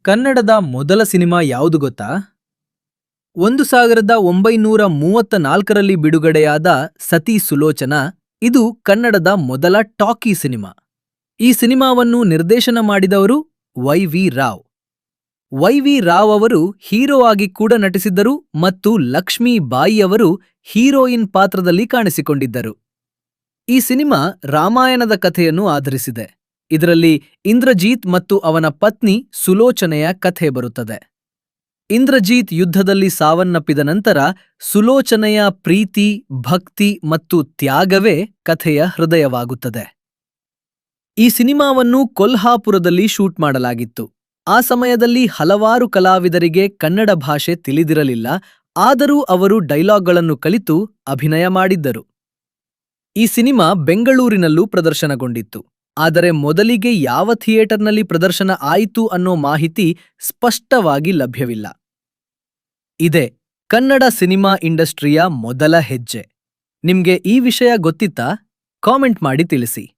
ಕನ್ನಡದ ಮೊದಲ ಸಿನಿಮಾ ಯಾವುದು ಗೊತ್ತಾ? 1934ರಲ್ಲಿ ಬಿಡುಗಡೆಯಾದ ಸತಿ ಸುಲೋಚನಾ ಇದು ಕನ್ನಡದ ಮೊದಲ ಟಾಕಿ ಸಿನಿಮಾ. ಈ ಸಿನಿಮಾವನ್ನು ನಿರ್ದೇಶನ ಮಾಡಿದವರು ವೈ.ವಿ. ರಾವ್. ವೈ.ವಿ. ರಾವ್ ಅವರು ಹೀರೋ ಆಗಿ ಕೂಡ ನಟಿಸಿದ್ದರು ಮತ್ತು ಲಕ್ಷ್ಮೀ ಬಾಯಿ ಅವರು ಹೀರೋಯಿನ್ ಪಾತ್ರದಲ್ಲಿ ಕಾಣಿಸಿಕೊಂಡಿದ್ದರು. ಈ ಸಿನಿಮಾ ರಾಮಾಯಣದ ಕಥೆಯನ್ನು ಆಧರಿಸಿದೆ. ಇದರಲ್ಲಿ ಇಂದ್ರಜೀತ್ ಮತ್ತು ಅವನ ಪತ್ನಿ ಸುಲೋಚನೆಯ ಕಥೆ ಬರುತ್ತದೆ. ಇಂದ್ರಜೀತ್ ಯುದ್ಧದಲ್ಲಿ ಸಾವನ್ನಪ್ಪಿದ ನಂತರ ಸುಲೋಚನೆಯ ಪ್ರೀತಿ, ಭಕ್ತಿ ಮತ್ತು ತ್ಯಾಗವೇ ಕಥೆಯ ಹೃದಯವಾಗುತ್ತದೆ. ಈ ಸಿನಿಮಾವನ್ನು ಕೊಲ್ಹಾಪುರದಲ್ಲಿ ಶೂಟ್ ಮಾಡಲಾಗಿತ್ತು. ಆ ಸಮಯದಲ್ಲಿ ಹಲವಾರು ಕಲಾವಿದರಿಗೆ ಕನ್ನಡ ಭಾಷೆ ತಿಳಿದಿರಲಿಲ್ಲ, ಆದರೂ ಅವರು ಡೈಲಾಗ್ಗಳನ್ನು ಕಲಿತು ಅಭಿನಯ ಮಾಡಿದ್ದರು. ಈ ಸಿನಿಮಾ ಬೆಂಗಳೂರಿನಲ್ಲೂ ಪ್ರದರ್ಶನಗೊಂಡಿತ್ತು, ಆದರೆ ಮೊದಲಿಗೆ ಯಾವ ಥಿಯೇಟರ್ನಲ್ಲಿ ಪ್ರದರ್ಶನ ಆಯಿತು ಅನ್ನೋ ಮಾಹಿತಿ ಸ್ಪಷ್ಟವಾಗಿ ಲಭ್ಯವಿಲ್ಲ. ಇದೇ ಕನ್ನಡ ಸಿನಿಮಾ ಇಂಡಸ್ಟ್ರಿಯ ಮೊದಲ ಹೆಜ್ಜೆ. ನಿಮ್ಗೆ ಈ ವಿಷಯ ಗೊತ್ತಿತ್ತಾ? ಕಾಮೆಂಟ್ ಮಾಡಿ ತಿಳಿಸಿ.